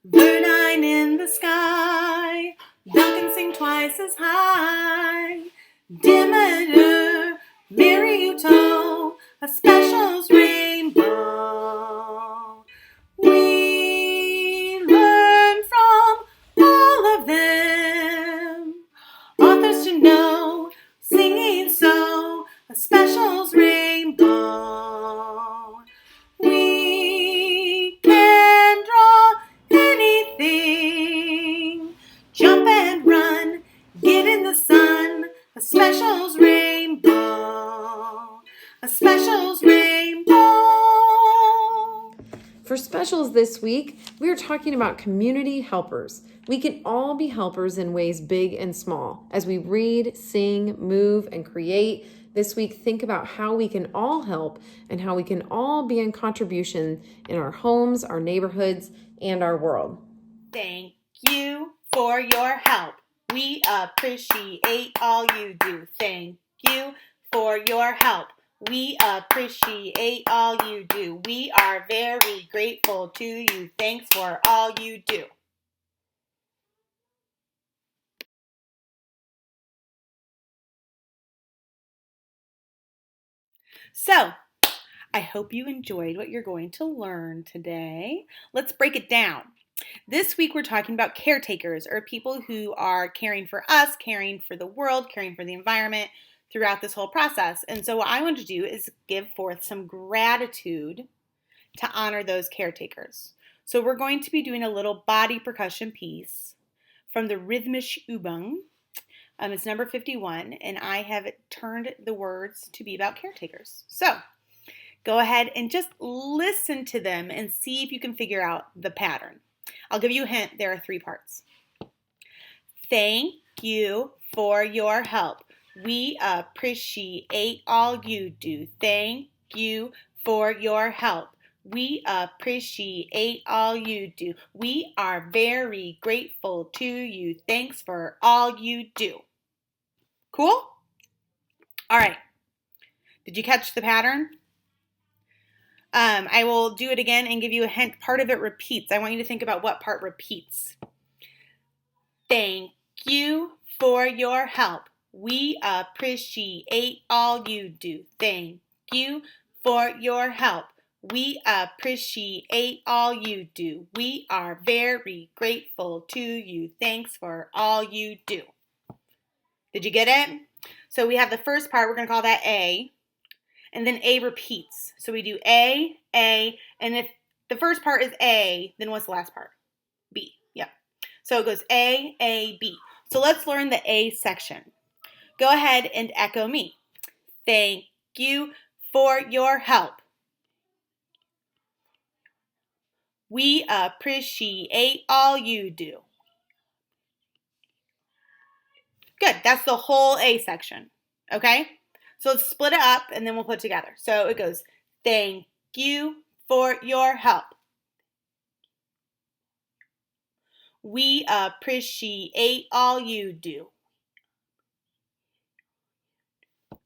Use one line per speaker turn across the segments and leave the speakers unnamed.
Bird in the sky, duck and sing twice as high. Dimeter, Miriuto, a special's rainbow. We learn from all of them. Authors to know, singing so, a special's rainbow. We can draw anything, jump and run, get in the sun, a special's rainbow, a special's rainbow.
For specials this week, we are talking about community helpers. We can all be helpers in ways big and small. As we read, sing, move, and create, this week think about how we can all help and how we can all be in contribution in our homes, our neighborhoods, and our world.
Thank you for your help. We appreciate all you do. Thank you for your help. We appreciate all you do. We are very grateful to you. Thanks for all you do. So, I hope you enjoyed what you're going to learn today. Let's break it down. This week we're talking about caretakers, or people who are caring for us, caring for the world, caring for the environment throughout this whole process. And so what I want to do is give forth some gratitude to honor those caretakers. So we're going to be doing a little body percussion piece from the Rhythmisch Übung. It's number 51, and I have turned the words to be about caretakers. So go ahead and just listen to them and see if you can figure out the pattern. I'll give you a hint. There are 3 parts. Thank you for your help. We appreciate all you do. Thank you for your help. We appreciate all you do. We are very grateful to you. Thanks for all you do. Cool? All right. Did you catch the pattern? I will do it again and give you a hint. Part of it repeats. I want you to think about what part repeats. Thank you for your help. We appreciate all you do. Thank you for your help. We appreciate all you do. We are very grateful to you. Thanks for all you do. Did you get it? So we have the first part. We're going to call that A. And then A repeats. So we do A, and if the first part is A, then what's the last part? B. Yep. So it goes A, B. So let's learn the A section. Go ahead and echo me. Thank you for your help. We appreciate all you do. Good. That's the whole A section. Okay? So let's split it up and then we'll put it together. So it goes, thank you for your help. We appreciate all you do.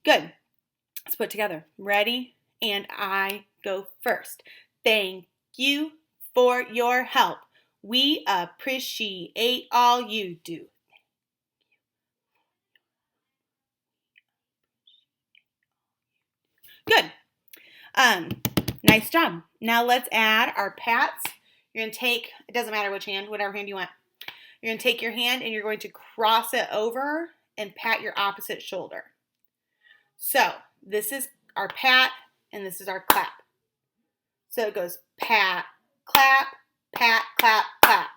Good. Let's put it together. Ready? And I go first. Thank you for your help. We appreciate all you do. Good. Nice job. Now let's add our pats. You're going to take, it doesn't matter which hand, whatever hand you want. You're going to take your hand and you're going to cross it over and pat your opposite shoulder. So this is our pat and this is our clap. So it goes pat, clap, pat, clap, clap.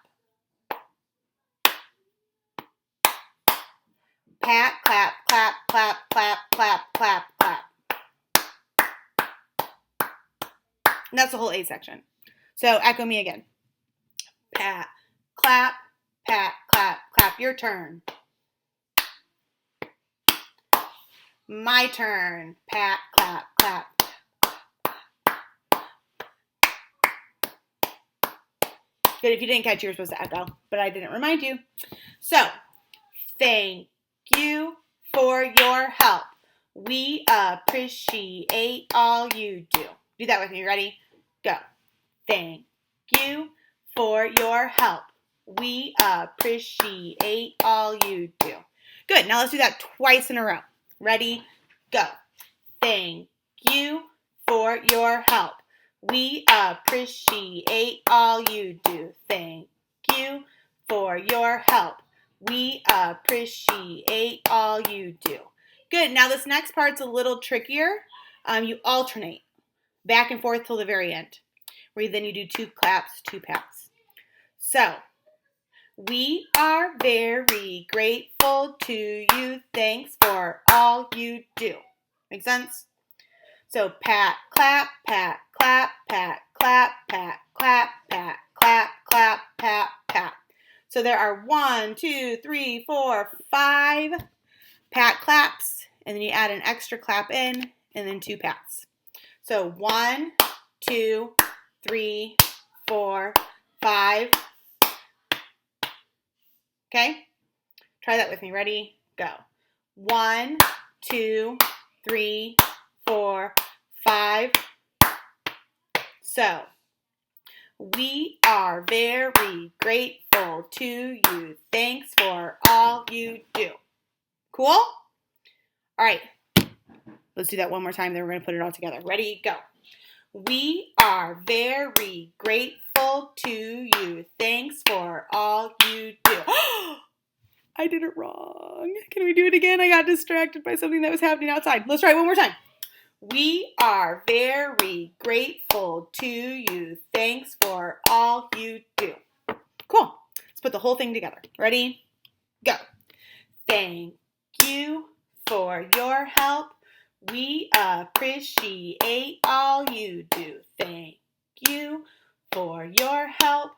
Pat, clap, clap, clap, clap, clap, clap, clap. And that's the whole A section. So echo me again. Pat, clap, pat, clap, clap. Your turn. My turn. Pat, clap, clap. Good. If you didn't catch, you were supposed to echo, but I didn't remind you. So, thank you for your help. We appreciate all you do. Do that with me. Ready? Go. Thank you for your help. We appreciate all you do. Good. Now let's do that twice in a row. Ready? Go. Thank you for your help. We appreciate all you do. Thank you for your help. We appreciate all you do. Good. Now this next part's a little trickier. You alternate back and forth till the very end, where then you do 2 claps, 2 pats. So, we are very grateful to you. Thanks for all you do. Make sense? So pat, clap, pat, clap, pat, clap, pat, clap, pat, clap, clap, pat, pat. So there are 1, 2, 3, 4, 5 pat claps, and then you add an extra clap in, and then 2 pats. So 1, 2, 3, 4, 5. Okay? Try that with me. Ready? Go. 1, 2, 3, 4, 5. So, we are very grateful to you. Thanks for all you do. Cool? All right. Let's do that one more time, then we're going to put it all together. Ready? Go. We are very grateful to you. Thanks for all you do. I did it wrong. Can we do it again? I got distracted by something that was happening outside. Let's try it one more time. We are very grateful to you. Thanks for all you do. Cool. Let's put the whole thing together. Ready? Go. Thank you for your help. We appreciate all you do. Thank you for your help.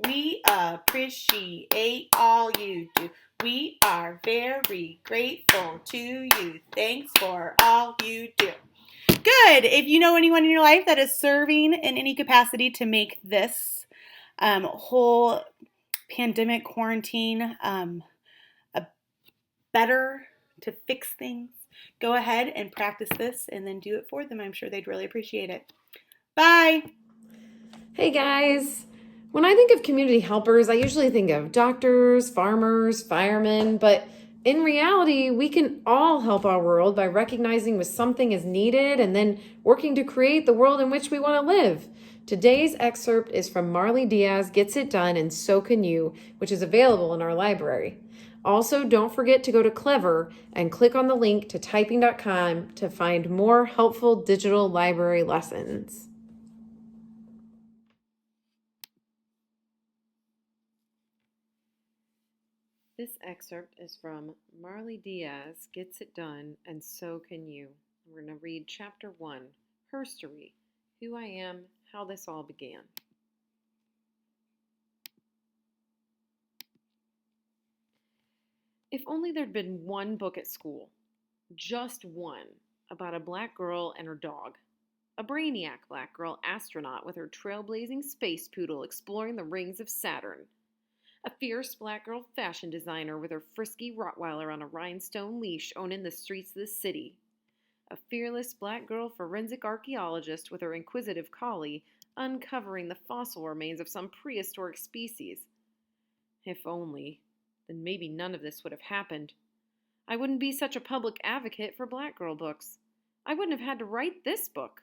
We appreciate all you do. We are very grateful to you. Thanks for all you do. Good. If you know anyone in your life that is serving in any capacity to make this whole pandemic quarantine a better, to fix things, go ahead and practice this and then do it for them. I'm sure they'd really appreciate it. Bye.
Hey guys! When I think of community helpers, I usually think of doctors, farmers, firemen, but in reality, we can all help our world by recognizing when something is needed and then working to create the world in which we want to live. Today's excerpt is from Marley Diaz, Gets It Done, and So Can You, which is available in our library. Also, don't forget to go to Clever and click on the link to typing.com to find more helpful digital library lessons. This excerpt is from Marley Diaz, Gets It Done, and So Can You. We're going to read Chapter 1, Her Story, Who I Am, How This All Began. If only there'd been one book at school, just one, about a black girl and her dog. A brainiac black girl astronaut with her trailblazing space poodle exploring the rings of Saturn. A fierce black girl fashion designer with her frisky Rottweiler on a rhinestone leash owning the streets of the city. A fearless black girl forensic archaeologist with her inquisitive collie uncovering the fossil remains of some prehistoric species. If only, then maybe none of this would have happened. I wouldn't be such a public advocate for black girl books. I wouldn't have had to write this book.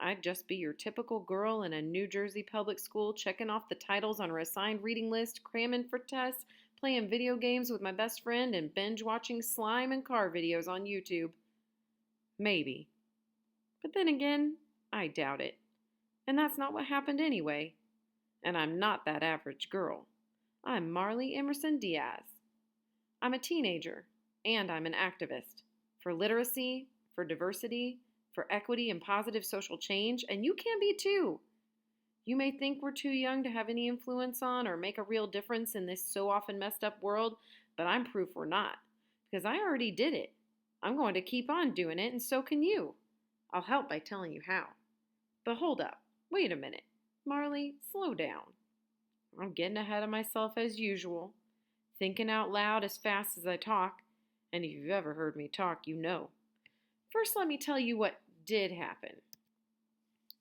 I'd just be your typical girl in a New Jersey public school checking off the titles on her assigned reading list, cramming for tests, playing video games with my best friend, and binge-watching slime and car videos on YouTube. Maybe. But then again, I doubt it. And that's not what happened anyway. And I'm not that average girl. I'm Marley Emerson Diaz. I'm a teenager, and I'm an activist. For literacy, for diversity, for equity and positive social change, and you can be too. You may think we're too young to have any influence on or make a real difference in this so often messed up world, but I'm proof we're not, because I already did it. I'm going to keep on doing it, and so can you. I'll help by telling you how. But hold up. Wait a minute. Marley, slow down. I'm getting ahead of myself as usual, thinking out loud as fast as I talk, and if you've ever heard me talk, you know. First, let me tell you what did happen.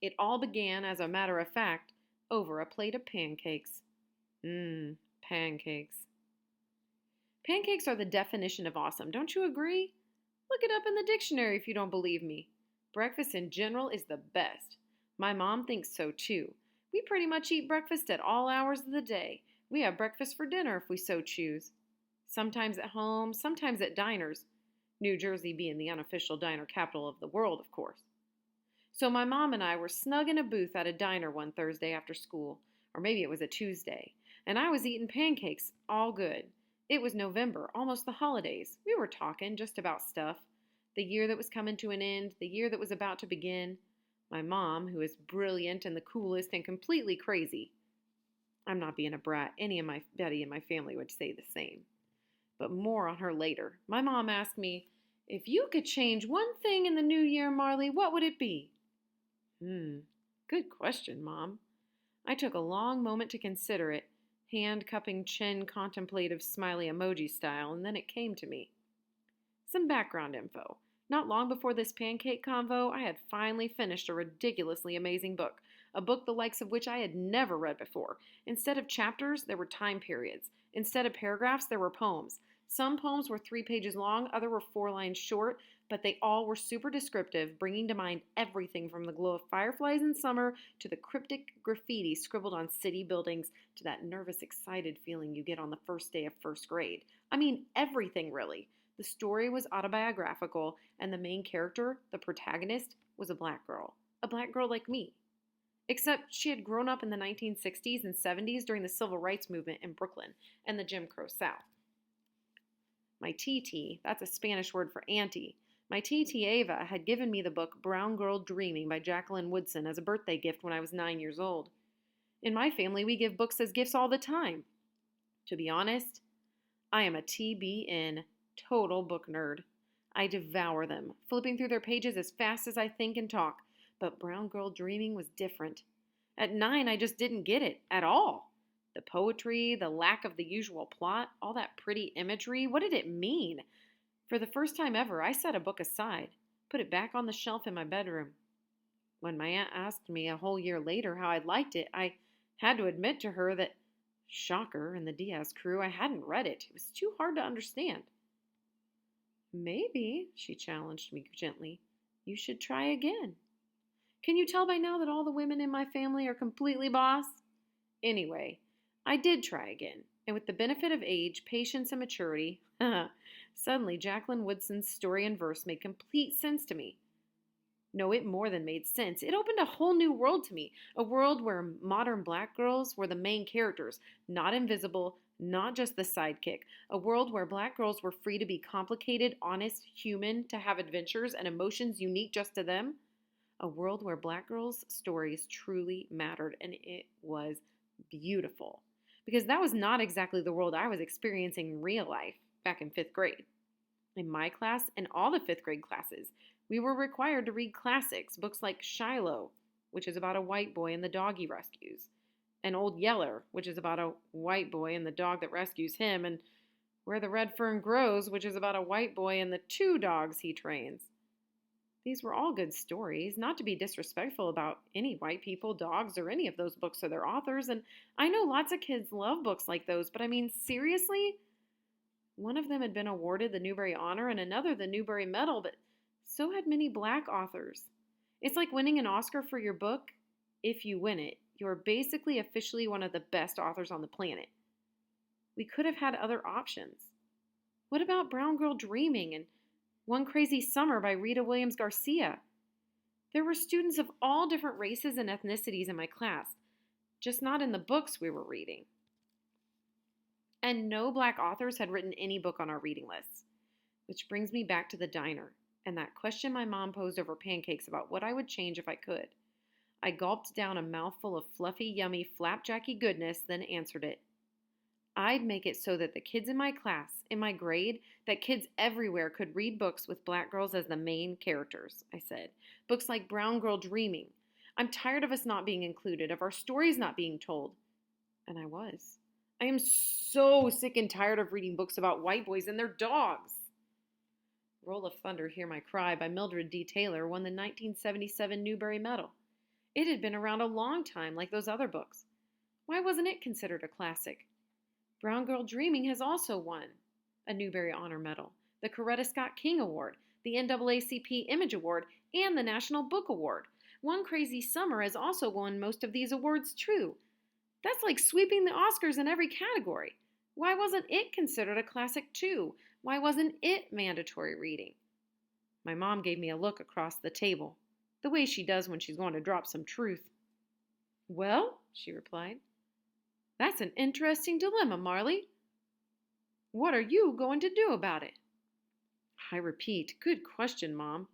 It all began, as a matter of fact, over a plate of pancakes. Pancakes. Pancakes are the definition of awesome, don't you agree? Look it up in the dictionary if you don't believe me. Breakfast in general is the best. My mom thinks so too. We pretty much eat breakfast at all hours of the day. We have breakfast for dinner if we so choose. Sometimes at home, sometimes at diners. New Jersey being the unofficial diner capital of the world, of course. So my mom and I were snug in a booth at a diner one Thursday after school, or maybe it was a Tuesday, and I was eating pancakes, all good. It was November, almost the holidays. We were talking just about stuff. The year that was coming to an end, the year that was about to begin. My mom, who is brilliant and the coolest and completely crazy. I'm not being a brat. Anybody in my family would say the same. But more on her later. My mom asked me, "If you could change one thing in the new year, Marley, what would it be?" Good question, Mom. I took a long moment to consider it, hand cupping chin contemplative smiley emoji style, and then it came to me. Some background info. Not long before this pancake convo, I had finally finished a ridiculously amazing book, a book the likes of which I had never read before. Instead of chapters, there were time periods. Instead of paragraphs, there were poems. Some poems were 3 pages long, others were 4 lines short, but they all were super descriptive, bringing to mind everything from the glow of fireflies in summer to the cryptic graffiti scribbled on city buildings to that nervous, excited feeling you get on the first day of first grade. I mean, everything really. The story was autobiographical, and the main character, the protagonist, was a black girl. A black girl like me. Except she had grown up in the 1960s and 70s during the civil rights movement in Brooklyn and the Jim Crow South. My TT, that's a Spanish word for auntie, my TT Ava had given me the book Brown Girl Dreaming by Jacqueline Woodson as a birthday gift when I was 9 years old. In my family, we give books as gifts all the time. To be honest, I am a TBN, total book nerd. I devour them, flipping through their pages as fast as I think and talk. But Brown Girl Dreaming was different. At 9, I just didn't get it at all. The poetry, the lack of the usual plot, all that pretty imagery, what did it mean? For the first time ever, I set a book aside, put it back on the shelf in my bedroom. When my aunt asked me a whole year later how I liked it, I had to admit to her that, shocker, in the Diaz crew, I hadn't read it. It was too hard to understand. Maybe, she challenged me gently, you should try again. Can you tell by now that all the women in my family are completely boss? Anyway, I did try again, and with the benefit of age, patience, and maturity, suddenly Jacqueline Woodson's story and verse made complete sense to me. No, it more than made sense. It opened a whole new world to me, a world where modern black girls were the main characters, not invisible, not just the sidekick, a world where black girls were free to be complicated, honest, human, to have adventures and emotions unique just to them. A world where black girls' stories truly mattered, and it was beautiful. Because that was not exactly the world I was experiencing in real life back in 5th grade. In my class and all the 5th grade classes, we were required to read classics, books like Shiloh, which is about a white boy and the dog he rescues, and Old Yeller, which is about a white boy and the dog that rescues him, and Where the Red Fern Grows, which is about a white boy and the 2 dogs he trains. These were all good stories, not to be disrespectful about any white people, dogs, or any of those books or their authors, and I know lots of kids love books like those, but I mean, seriously? One of them had been awarded the Newbery Honor and another the Newbery Medal, but so had many black authors. It's like winning an Oscar for your book. If you win it, you're basically officially one of the best authors on the planet. We could have had other options. What about Brown Girl Dreaming and One Crazy Summer by Rita Williams Garcia? There were students of all different races and ethnicities in my class, just not in the books we were reading. And no black authors had written any book on our reading lists. Which brings me back to the diner and that question my mom posed over pancakes about what I would change if I could. I gulped down a mouthful of fluffy, yummy, flapjacky goodness, then answered it. I'd make it so that the kids in my class, in my grade, that kids everywhere could read books with black girls as the main characters, I said. Books like Brown Girl Dreaming. I'm tired of us not being included, of our stories not being told. And I was. I am so sick and tired of reading books about white boys and their dogs. Roll of Thunder, Hear My Cry by Mildred D. Taylor won the 1977 Newbery Medal. It had been around a long time, like those other books. Why wasn't it considered a classic? Brown Girl Dreaming has also won a Newbery Honor Medal, the Coretta Scott King Award, the NAACP Image Award, and the National Book Award. One Crazy Summer has also won most of these awards, too. That's like sweeping the Oscars in every category. Why wasn't it considered a classic, too? Why wasn't it mandatory reading? My mom gave me a look across the table, the way she does when she's going to drop some truth. Well, she replied, that's an interesting dilemma, Marley. What are you going to do about it? I repeat, good question, Mom.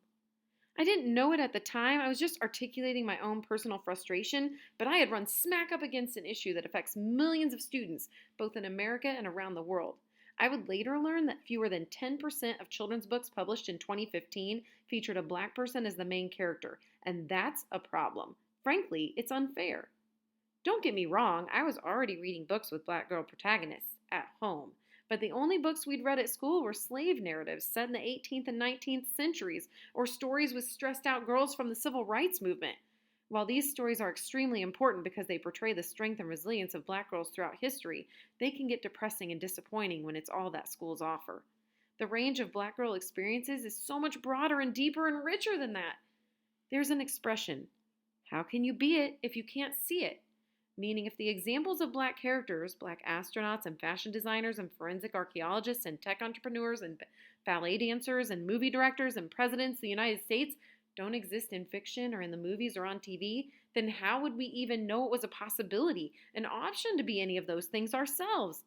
I didn't know it at the time. I was just articulating my own personal frustration, but I had run smack up against an issue that affects millions of students, both in America and around the world. I would later learn that fewer than 10% of children's books published in 2015 featured a black person as the main character, and that's a problem. Frankly, it's unfair. Don't get me wrong, I was already reading books with black girl protagonists at home, but the only books we'd read at school were slave narratives set in the 18th and 19th centuries, or stories with stressed out girls from the civil rights movement. While these stories are extremely important because they portray the strength and resilience of black girls throughout history, they can get depressing and disappointing when it's all that schools offer. The range of black girl experiences is so much broader and deeper and richer than that. There's an expression, how can you be it if you can't see it? Meaning, if the examples of black characters, black astronauts and fashion designers and forensic archaeologists and tech entrepreneurs and ballet dancers and movie directors and presidents of the United States don't exist in fiction or in the movies or on TV, then how would we even know it was a possibility, an option to be any of those things ourselves?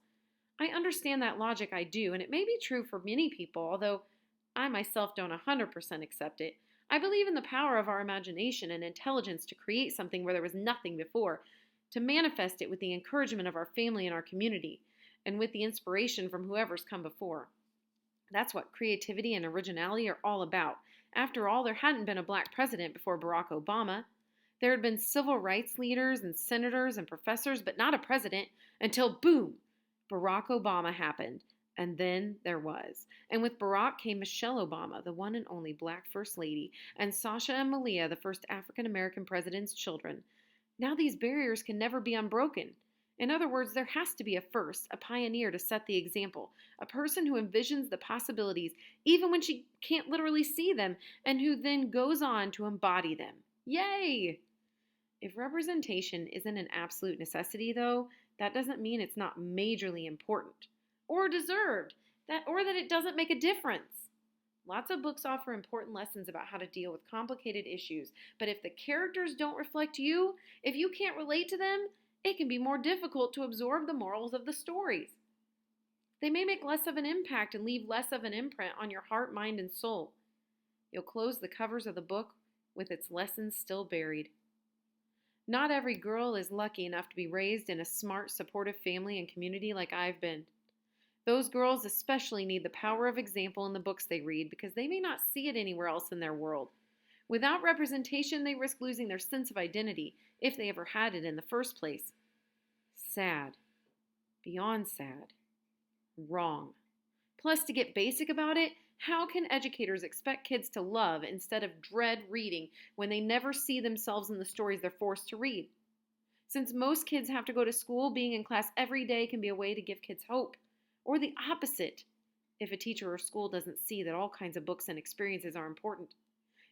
I understand that logic, I do, and it may be true for many people, although I myself don't 100% accept it. I believe in the power of our imagination and intelligence to create something where there was nothing before, to manifest it with the encouragement of our family and our community, and with the inspiration from whoever's come before. That's what creativity and originality are all about. After all, there hadn't been a black president before Barack Obama. There had been civil rights leaders and senators and professors, but not a president, until boom, Barack Obama happened. And then there was. And with Barack came Michelle Obama, the one and only black first lady, and Sasha and Malia, the first African American president's children. Now these barriers can never be unbroken. In other words, there has to be a first, a pioneer to set the example, a person who envisions the possibilities even when she can't literally see them, and who then goes on to embody them. Yay! If representation isn't an absolute necessity, though, that doesn't mean it's not majorly important or deserved, or that it doesn't make a difference. Lots of books offer important lessons about how to deal with complicated issues, but if the characters don't reflect you, if you can't relate to them, it can be more difficult to absorb the morals of the stories. They may make less of an impact and leave less of an imprint on your heart, mind, and soul. You'll close the covers of the book with its lessons still buried. Not every girl is lucky enough to be raised in a smart, supportive family and community like I've been. Those girls especially need the power of example in the books they read because they may not see it anywhere else in their world. Without representation, they risk losing their sense of identity, if they ever had it in the first place. Sad. Beyond sad. Wrong. Plus, to get basic about it, how can educators expect kids to love instead of dread reading when they never see themselves in the stories they're forced to read? Since most kids have to go to school, being in class every day can be a way to give kids hope. Or the opposite, if a teacher or school doesn't see that all kinds of books and experiences are important.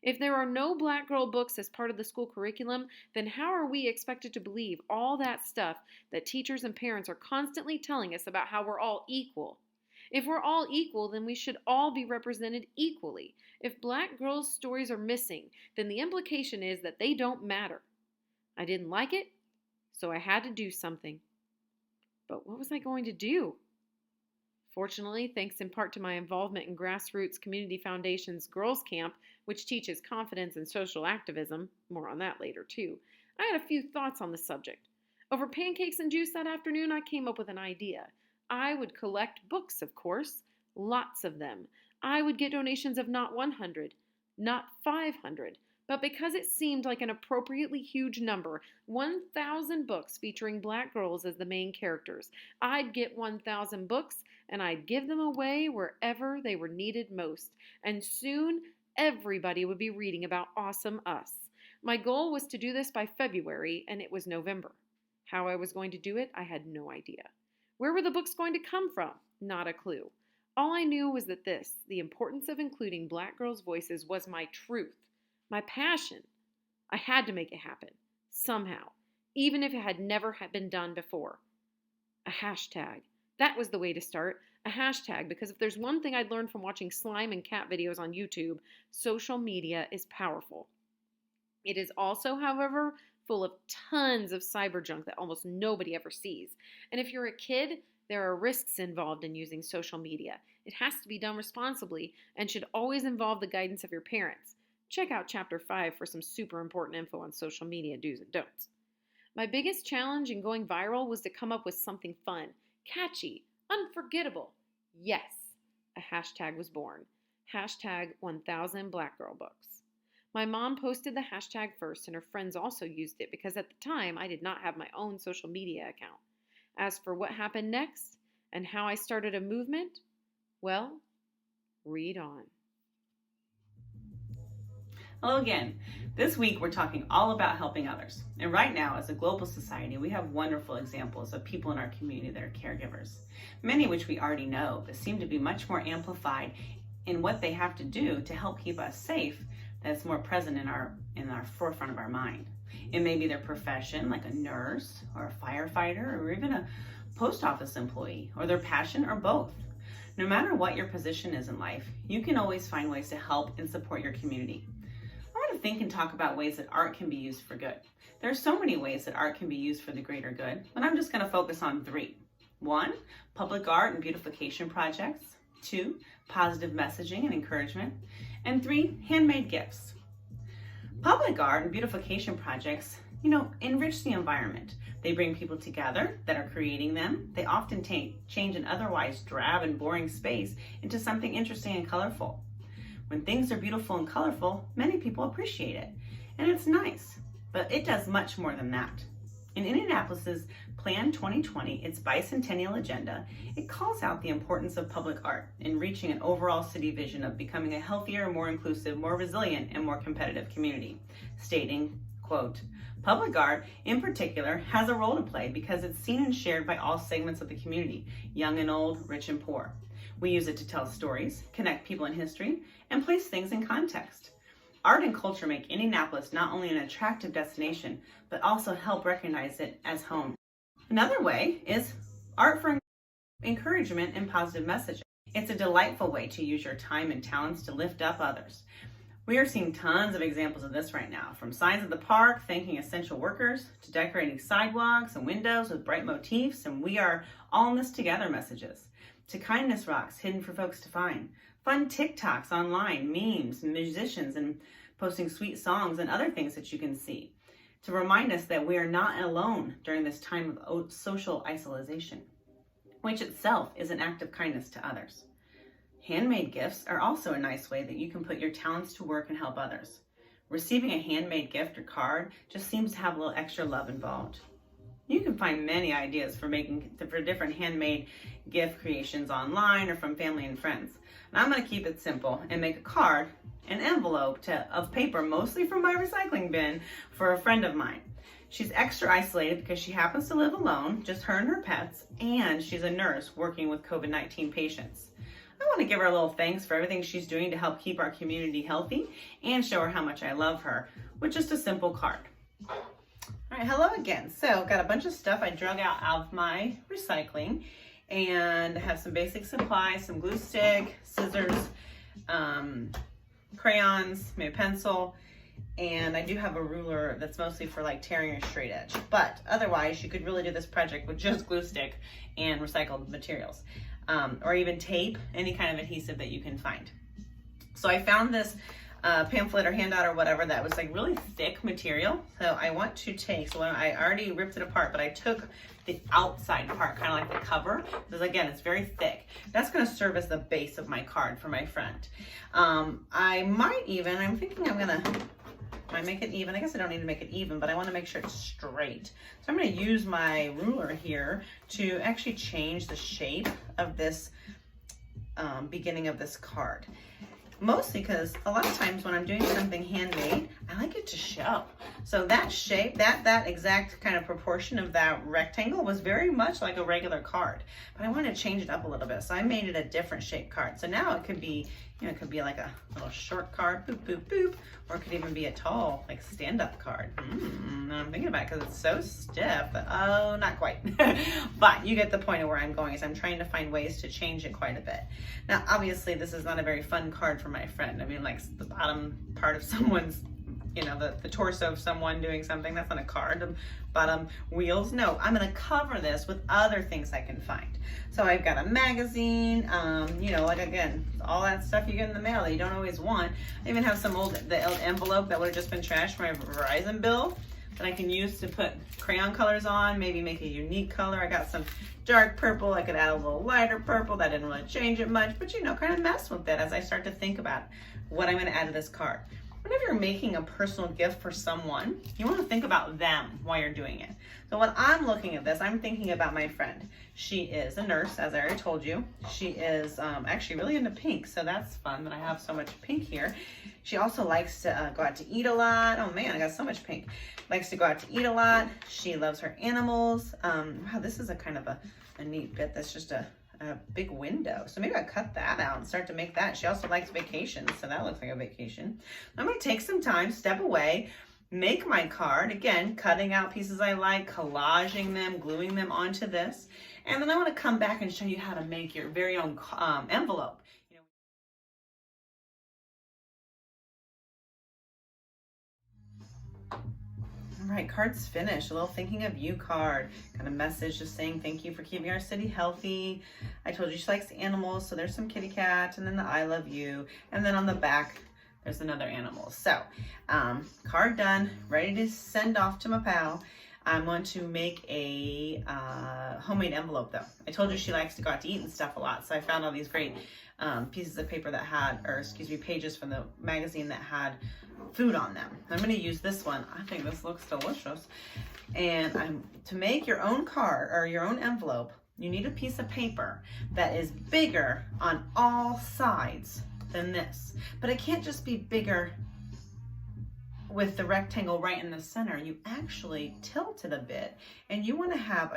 If there are no black girl books as part of the school curriculum, then how are we expected to believe all that stuff that teachers and parents are constantly telling us about how we're all equal? If we're all equal, then we should all be represented equally. If black girls' stories are missing, then the implication is that they don't matter. I didn't like it, so I had to do something. But what was I going to do? Fortunately, thanks in part to my involvement in Grassroots Community Foundation's Girls Camp, which teaches confidence and social activism, more on that later too, I had a few thoughts on the subject. Over pancakes and juice that afternoon, I came up with an idea. I would collect books, of course, lots of them. I would get donations of not 100, not 500, but because it seemed like an appropriately huge number, 1,000 books featuring black girls as the main characters. I'd get 1,000 books and I'd give them away wherever they were needed most. And soon, everybody would be reading about Awesome Us. My goal was to do this by February, and it was November. How I was going to do it, I had no idea. Where were the books going to come from? Not a clue. All I knew was that the importance of including Black girls' voices, was my truth, my passion. I had to make it happen, somehow, even if it had never been done before. A hashtag. That was the way to start. A hashtag, because if there's one thing I'd learned from watching slime and cat videos on YouTube, social media is powerful. It is also, however, full of tons of cyber junk that almost nobody ever sees. And if you're a kid, there are risks involved in using social media. It has to be done responsibly and should always involve the guidance of your parents. Check out Chapter 5 for some super important info on social media do's and don'ts. My biggest challenge in going viral was to come up with something fun, catchy, unforgettable. Yes, a hashtag was born. Hashtag 1000 Black Girl Books. My mom posted the hashtag first, and her friends also used it because at the time I did not have my own social media account. As for what happened next and how I started a movement, well, read on.
Hello again. This week we're talking all about helping others. And right now, as a global society, we have wonderful examples of people in our community that are caregivers, many of which we already know, but seem to be much more amplified in what they have to do to help keep us safe. That's more present in our forefront of our mind. It may be their profession, like a nurse or a firefighter or even a post office employee, or their passion, or both. No matter what your position is in life, you can always find ways to help and support your community. I want to think and talk about ways that art can be used for good. There are so many ways that art can be used for the greater good, but I'm just going to focus on 3. 1, public art and beautification projects. 2, positive messaging and encouragement. And 3, handmade gifts. Public art and beautification projects, enrich the environment. They bring people together that are creating them. They often change an otherwise drab and boring space into something interesting and colorful. When things are beautiful and colorful, many people appreciate it. And it's nice, but it does much more than that. In Indianapolis's Plan 2020, its bicentennial agenda, it calls out the importance of public art in reaching an overall city vision of becoming a healthier, more inclusive, more resilient, and more competitive community, stating, quote, "Public art, in particular, has a role to play because it's seen and shared by all segments of the community, young and old, rich and poor. We use it to tell stories, connect people in history, and place things in context. Art and culture make Indianapolis not only an attractive destination, but also help recognize it as home." Another way is art for encouragement and positive messaging. It's a delightful way to use your time and talents to lift up others. We are seeing tons of examples of this right now, from signs at the park thanking essential workers to decorating sidewalks and windows with bright motifs and "we are all in this together" messages, to kindness rocks hidden for folks to find, fun TikToks online, memes, musicians, and posting sweet songs and other things that you can see to remind us that we are not alone during this time of social isolation, which itself is an act of kindness to others. Handmade gifts are also a nice way that you can put your talents to work and help others. Receiving a handmade gift or card just seems to have a little extra love involved. You can find many ideas for different handmade gift creations online or from family and friends. And I'm going to keep it simple and make a card, an envelope of paper, mostly from my recycling bin, for a friend of mine. She's extra isolated because she happens to live alone, just her and her pets, and she's a nurse working with COVID-19 patients. I want to give her a little thanks for everything she's doing to help keep our community healthy and show her how much I love her with just a simple card. All right, hello again. So got a bunch of stuff I drug out of my recycling, and I have some basic supplies, some glue stick, scissors, crayons, maybe a pencil, and I do have a ruler that's mostly for like tearing a straight edge. But otherwise, you could really do this project with just glue stick and recycled materials, or even tape, any kind of adhesive that you can find. So I found this pamphlet or handout or whatever that was like really thick material. So I want to take, so I already ripped it apart, but I took the outside part, kind of like the cover, because again, it's very thick. That's going to serve as the base of my card for my friend. I'm thinking I make it even. I guess I don't need to make it even, but I want to make sure it's straight. So I'm going to use my ruler here to actually change the shape of this beginning of this card. Mostly because a lot of times when I'm doing something handmade, I like it to show. So that shape, that exact kind of proportion of that rectangle was very much like a regular card, but I wanted to change it up a little bit. So I made it a different shaped card. So now it could be, it could be like a little short card, boop, boop, boop, or it could even be a tall, like stand-up card. I'm thinking about it because it's so stiff. Oh, not quite. But you get the point of where I'm going, is I'm trying to find ways to change it quite a bit. Now, obviously, this is not a very fun card for my friend. I mean, like the bottom part of someone's, the torso of someone doing something, that's not a card. The bottom wheels, no. I'm gonna cover this with other things I can find. So I've got a magazine, like again, all that stuff you get in the mail that you don't always want. I even have some old envelope that would have just been trashed from my Verizon bill that I can use to put crayon colors on, maybe make a unique color. I got some dark purple. I could add a little lighter purple. That didn't really change it much, but kind of mess with it as I start to think about what I'm going to add to this card. Whenever you're making a personal gift for someone, you want to think about them while you're doing it. So when I'm looking at this, I'm thinking about my friend. She is a nurse, as I already told you. She is actually really into pink, so that's fun that I have so much pink here. She also likes to go out to eat a lot. Oh man, I got so much pink. Likes to go out to eat a lot. She loves her animals. Wow, this is a kind of a neat bit. That's just a big window. So maybe I'll cut that out and start to make that. She also likes vacations, so that looks like a vacation. I'm gonna take some time, step away, make my card. Again, cutting out pieces I like, collaging them, gluing them onto this. And then I wanna come back and show you how to make your very own envelope. All right, card's finished. A little thinking of you card. Kind of message just saying thank you for keeping our city healthy. I told you she likes animals, so there's some kitty cat, and then the I love you. And then on the back, there's another animal. So, card done, ready to send off to my pal. I want to make a homemade envelope though. I told you she likes to go out to eat and stuff a lot, so I found all these great pieces of paper that had, pages from the magazine that had food on them. I'm going to use this one. I think this looks delicious. And to make your own card or your own envelope, you need a piece of paper that is bigger on all sides than this. But it can't just be bigger with the rectangle right in the center. You actually tilt it a bit, and you want to have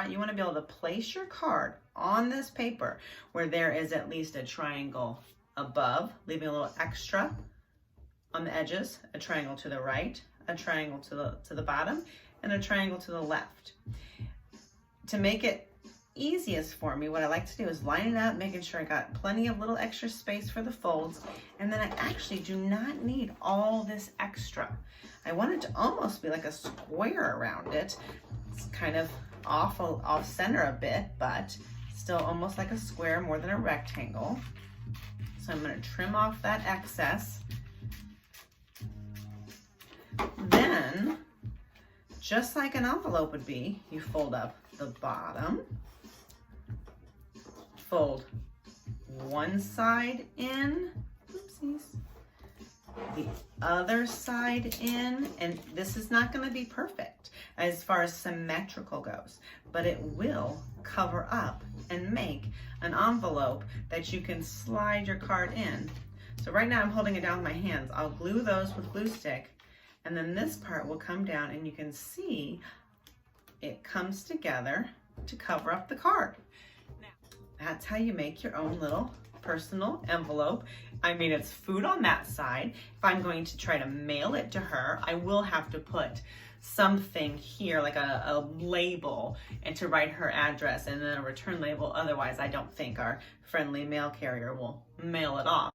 you want to be able to place your card on this paper where there is at least a triangle above, leaving a little extra on the edges, a triangle to the right, a triangle to the bottom, and a triangle to the left. To make it easiest for me, what I like to do is line it up, making sure I got plenty of little extra space for the folds, and then I actually do not need all this extra. I want it to almost be like a square around it. It's kind of off center a bit, but still almost like a square more than a rectangle. So I'm going to trim off that excess. Then, just like an envelope would be, you fold up the bottom, fold one side in, oopsies, the other side in, and this is not going to be perfect as far as symmetrical goes, but it will cover up and make an envelope that you can slide your card in. So right now I'm holding it down with my hands. I'll glue those with glue stick, and then this part will come down, and you can see it comes together to cover up the card. That's how you make your own little personal envelope. I mean, it's food on that side. If I'm going to try to mail it to her, I will have to put something here, like a label, and to write her address, and then a return label. Otherwise, I don't think our friendly mail carrier will mail it off.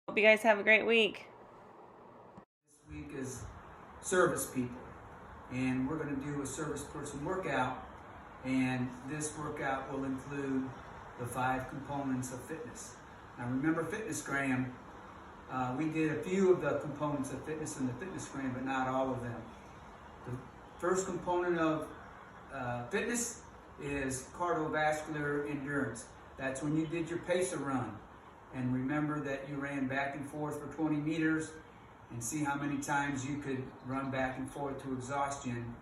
Hope you guys have a great week.
This week is service people, and we're going to do a service person workout, and this workout will include the 5 components of fitness. Now remember Fitnessgram, we did a few of the components of fitness in the Fitnessgram, but not all of them. The first component of fitness is cardiovascular endurance. That's when you did your pacer run. And remember that you ran back and forth for 20 meters and see how many times you could run back and forth to exhaustion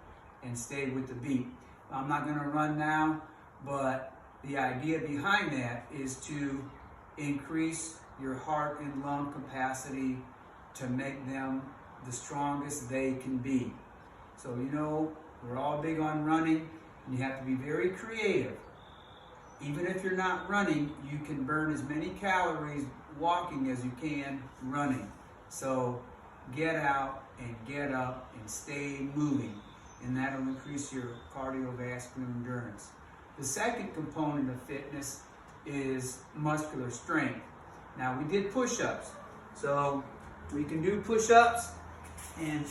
and stay with the beat. I'm not going to run now, but the idea behind that is to increase your heart and lung capacity to make them the strongest they can be. So we're all big on running, and you have to be very creative. Even if you're not running, you can burn as many calories walking as you can running. So get out and get up and stay moving, and that'll increase your cardiovascular endurance. The second component of fitness is muscular strength. Now, we did push-ups, so we can do push-ups, and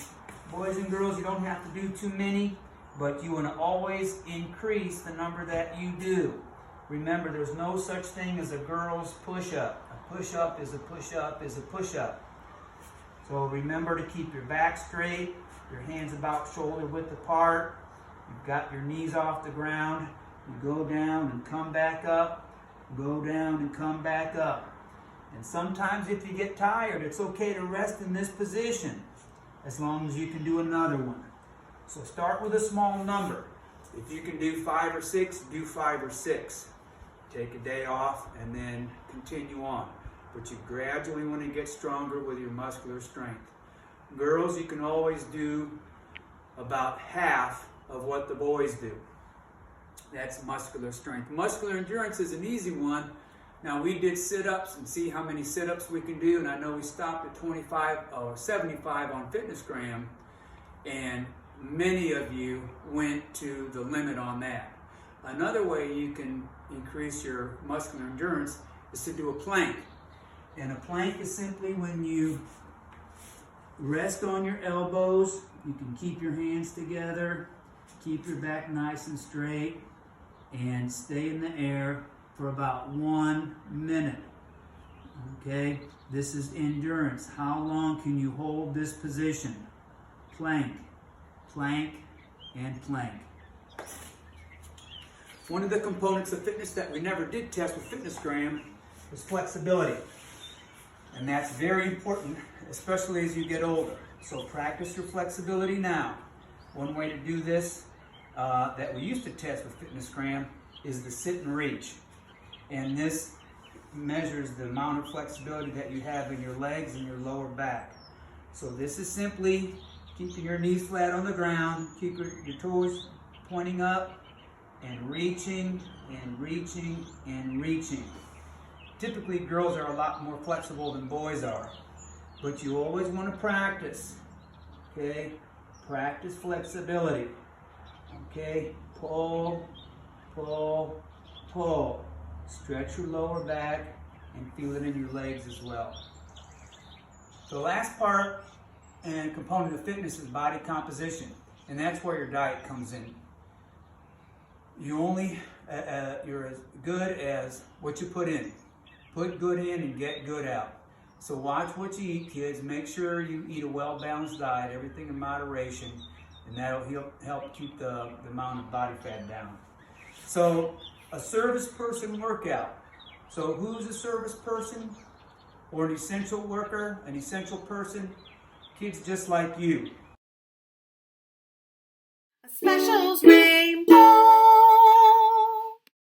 boys and girls, you don't have to do too many, but you want to always increase the number that you do. Remember, there's no such thing as a girl's push-up. A push-up is a push-up is a push-up. So remember to keep your back straight, your hands about shoulder width apart. You've got your knees off the ground. You go down and come back up. Go down and come back up. And sometimes if you get tired, it's okay to rest in this position as long as you can do another one. So start with a small number. If you can do 5 or 6, do 5 or 6. Take a day off and then continue on. But you gradually want to get stronger with your muscular strength. Girls, you can always do about half of what the boys do. That's muscular strength. Muscular endurance is an easy one. Now, we did sit-ups and see how many sit-ups we can do, and I know we stopped at 25 or 75 on FitnessGram, and many of you went to the limit on that. Another way you can increase your muscular endurance is to do a plank. And a plank is simply when you rest on your elbows, you can keep your hands together, keep your back nice and straight, and stay in the air for about 1 minute. Okay, this is endurance. How long can you hold this position? Plank, plank, and plank. One of the components of fitness that we never did test with FitnessGram is flexibility. And that's very important, especially as you get older. So practice your flexibility now. One way to do this that we used to test with FitnessGram is the sit and reach. And this measures the amount of flexibility that you have in your legs and your lower back. So this is simply keeping your knees flat on the ground, keep your toes pointing up, and reaching, and reaching, and reaching. Typically, girls are a lot more flexible than boys are, but you always want to practice, okay? Practice flexibility, okay? Pull, pull, pull. Stretch your lower back and feel it in your legs as well. The last part and component of fitness is body composition, and that's where your diet comes in. You're as good as what you put in. Put good in and get good out. So watch what you eat, kids. Make sure you eat a well-balanced diet, everything in moderation, and that'll help keep the amount of body fat down. So a service person workout. So who's a service person or an essential worker, an essential person? Kids just like you.
A special